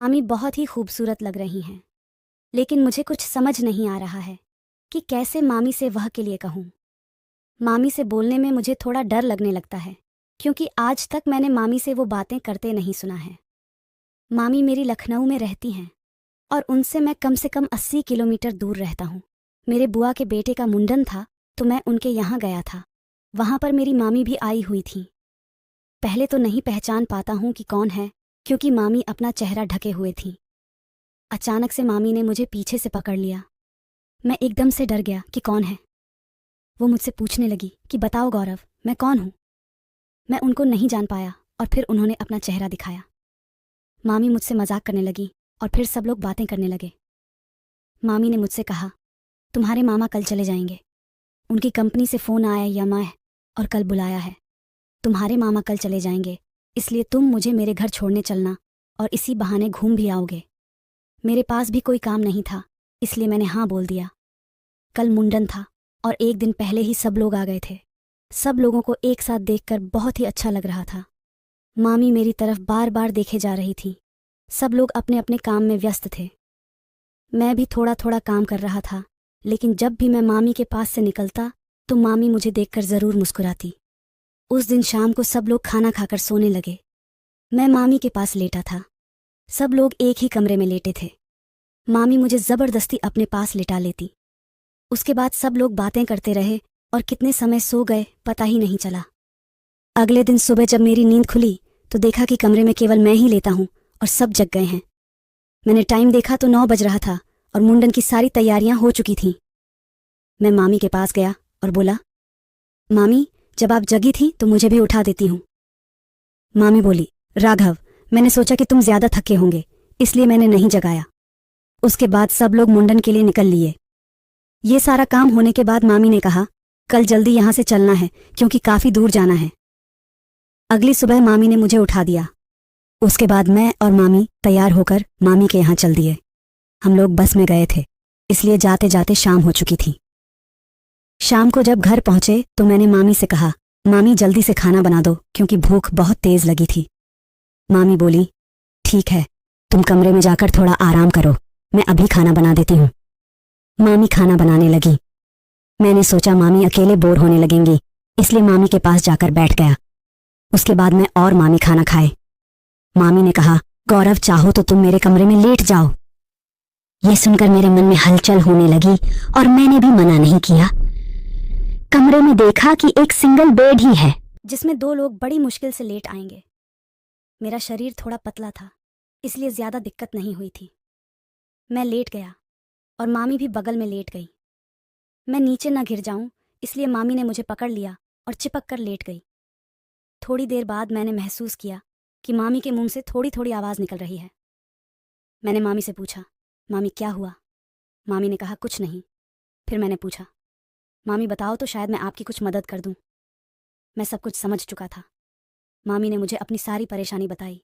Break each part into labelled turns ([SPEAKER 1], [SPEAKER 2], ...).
[SPEAKER 1] मामी बहुत ही खूबसूरत लग रही हैं, लेकिन मुझे कुछ समझ नहीं आ रहा है कि कैसे मामी से वह के लिए कहूँ। मामी से बोलने में मुझे थोड़ा डर लगने लगता है, क्योंकि आज तक मैंने मामी से वो बातें करते नहीं सुना है। मामी मेरी लखनऊ में रहती हैं और उनसे मैं कम से कम 80 किलोमीटर दूर रहता हूँ। मेरे बुआ के बेटे का मुंडन था तो मैं उनके यहाँ गया था। वहाँ पर मेरी मामी भी आई हुई थी। पहले तो नहीं पहचान पाता हूँ कि कौन है, क्योंकि मामी अपना चेहरा ढके हुए थी। अचानक से मामी ने मुझे पीछे से पकड़ लिया। मैं एकदम से डर गया कि कौन है। वो मुझसे पूछने लगी कि बताओ गौरव, मैं कौन हूँ। मैं उनको नहीं जान पाया और फिर उन्होंने अपना चेहरा दिखाया। मामी मुझसे मजाक करने लगी और फिर सब लोग बातें करने लगे। मामी ने मुझसे कहा, तुम्हारे मामा कल चले जाएंगे। उनकी कंपनी से फ़ोन आया या मैं और कल बुलाया है। तुम्हारे मामा कल चले जाएंगे, इसलिए तुम मुझे मेरे घर छोड़ने चलना और इसी बहाने घूम भी आओगे। मेरे पास भी कोई काम नहीं था, इसलिए मैंने हाँ बोल दिया। कल मुंडन था और एक दिन पहले ही सब लोग आ गए थे। सब लोगों को एक साथ देखकर बहुत ही अच्छा लग रहा था। मामी मेरी तरफ बार बार देखे जा रही थी। सब लोग अपने अपने काम में व्यस्त थे। मैं भी थोड़ा थोड़ा काम कर रहा था, लेकिन जब भी मैं मामी के पास से निकलता तो मामी मुझे देखकर ज़रूर मुस्कुराती। उस दिन शाम को सब लोग खाना खाकर सोने लगे। मैं मामी के पास लेटा था। सब लोग एक ही कमरे में लेटे थे। मामी मुझे ज़बरदस्ती अपने पास लिटा लेती। उसके बाद सब लोग बातें करते रहे और कितने समय सो गए पता ही नहीं चला। अगले दिन सुबह जब मेरी नींद खुली तो देखा कि कमरे में केवल मैं ही लेटा हूँ और सब जग गए हैं। मैंने टाइम देखा तो 9 बज रहा था और मुंडन की सारी तैयारियां हो चुकी थीं। मैं मामी के पास गया और बोला, मामी, जब आप जगी थी तो मुझे भी उठा देती हूँ। मामी बोली, राघव, मैंने सोचा कि तुम ज्यादा थके होंगे, इसलिए मैंने नहीं जगाया। उसके बाद सब लोग मुंडन के लिए निकल लिए। ये सारा काम होने के बाद मामी ने कहा, कल जल्दी यहाँ से चलना है क्योंकि काफी दूर जाना है। अगली सुबह मामी ने मुझे उठा दिया। उसके बाद मैं और मामी तैयार होकर मामी के यहाँ चल दिए। हम लोग बस में गए थे, इसलिए जाते जाते शाम हो चुकी थी। शाम को जब घर पहुंचे तो मैंने मामी से कहा, मामी जल्दी से खाना बना दो क्योंकि भूख बहुत तेज लगी थी। मामी बोली, ठीक है, तुम कमरे में जाकर थोड़ा आराम करो, मैं अभी खाना बना देती हूँ। मामी खाना बनाने लगी। मैंने सोचा मामी अकेले बोर होने लगेंगी, इसलिए मामी के पास जाकर बैठ गया। उसके बाद मैं और मामी खाना खाए। मामी ने कहा, गौरव, चाहो तो तुम मेरे कमरे में लेट जाओ। ये सुनकर मेरे मन में हलचल होने लगी और मैंने भी मना नहीं किया। कमरे में देखा कि एक सिंगल बेड ही है, जिसमें 2 लोग बड़ी मुश्किल से लेट आएंगे। मेरा शरीर थोड़ा पतला था, इसलिए ज्यादा दिक्कत नहीं हुई थी। मैं लेट गया और मामी भी बगल में लेट गई। मैं नीचे न गिर जाऊं, इसलिए मामी ने मुझे पकड़ लिया और चिपक कर लेट गई। थोड़ी देर बाद मैंने महसूस किया कि मामी के मुंह से थोड़ी थोड़ी आवाज़ निकल रही है। मैंने मामी से पूछा, मामी क्या हुआ। मामी ने कहा, कुछ नहीं। फिर मैंने पूछा, मामी बताओ तो शायद मैं आपकी कुछ मदद कर दूं। मैं सब कुछ समझ चुका था। मामी ने मुझे अपनी सारी परेशानी बताई।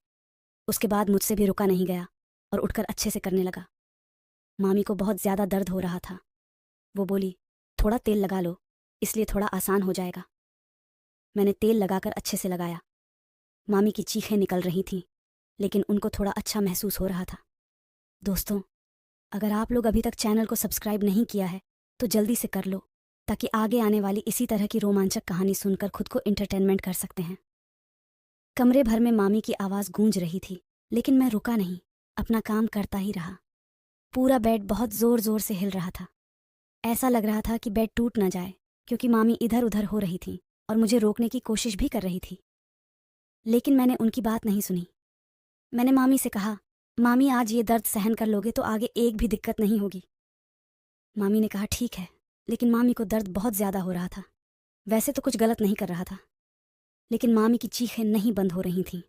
[SPEAKER 1] उसके बाद मुझसे भी रुका नहीं गया और उठकर अच्छे से करने लगा। मामी को बहुत ज़्यादा दर्द हो रहा था। वो बोली, थोड़ा तेल लगा लो, इसलिए थोड़ा आसान हो जाएगा। मैंने तेल लगाकर अच्छे से लगाया। मामी की चीखें निकल रही थीं, लेकिन उनको थोड़ा अच्छा महसूस हो रहा था। दोस्तों, अगर आप लोग अभी तक चैनल को सब्सक्राइब नहीं किया है तो जल्दी से कर लो, ताकि आगे आने वाली इसी तरह की रोमांचक कहानी सुनकर खुद को एंटरटेनमेंट कर सकते हैं। कमरे भर में मामी की आवाज़ गूंज रही थी, लेकिन मैं रुका नहीं, अपना काम करता ही रहा। पूरा बेड बहुत ज़ोर ज़ोर से हिल रहा था। ऐसा लग रहा था कि बेड टूट न जाए, क्योंकि मामी इधर उधर हो रही थी और मुझे रोकने की कोशिश भी कर रही थी। लेकिन मैंने उनकी बात नहीं सुनी। मैंने मामी से कहा, मामी, आज ये दर्द सहन कर लोगे तो आगे एक भी दिक्कत नहीं होगी। मामी ने कहा, ठीक है। लेकिन मामी को दर्द बहुत ज़्यादा हो रहा था। वैसे तो कुछ गलत नहीं कर रहा था, लेकिन मामी की चीखें नहीं बंद हो रही थीं।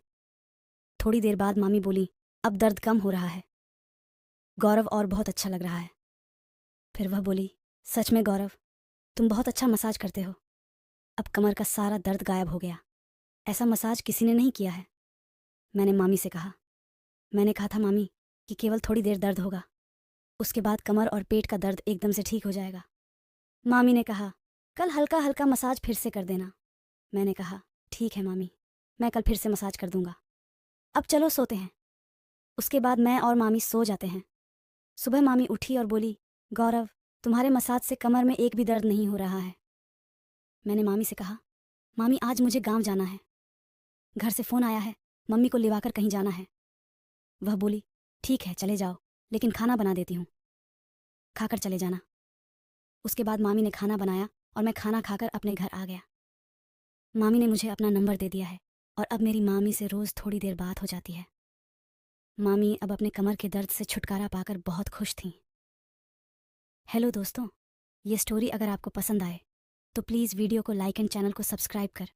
[SPEAKER 1] थोड़ी देर बाद मामी बोली, अब दर्द कम हो रहा है गौरव, और बहुत अच्छा लग रहा है। फिर वह बोली, सच में गौरव, तुम बहुत अच्छा मसाज करते हो। अब कमर का सारा दर्द गायब हो गया। ऐसा मसाज किसी ने नहीं किया है। मैंने मामी से कहा, मैंने कहा था मामी कि केवल थोड़ी देर दर्द होगा, उसके बाद कमर और पेट का दर्द एकदम से ठीक हो जाएगा। मामी ने कहा, कल हल्का हल्का मसाज फिर से कर देना। मैंने कहा, ठीक है मामी, मैं कल फिर से मसाज कर दूंगा। अब चलो सोते हैं। उसके बाद मैं और मामी सो जाते हैं। सुबह मामी उठी और बोली, गौरव, तुम्हारे मसाज से कमर में एक भी दर्द नहीं हो रहा है। मैंने मामी से कहा, मामी आज मुझे गांव जाना है, घर से फ़ोन आया है, मम्मी को लिवाकर कहीं जाना है। वह बोली, ठीक है चले जाओ, लेकिन खाना बना देती हूँ, खाकर चले जाना। उसके बाद मामी ने खाना बनाया और मैं खाना खाकर अपने घर आ गया। मामी ने मुझे अपना नंबर दे दिया है और अब मेरी मामी से रोज़ थोड़ी देर बात हो जाती है। मामी अब अपने कमर के दर्द से छुटकारा पाकर बहुत खुश थीं। हेलो दोस्तों, ये स्टोरी अगर आपको पसंद आए तो प्लीज़ वीडियो को लाइक एंड चैनल को सब्सक्राइब कर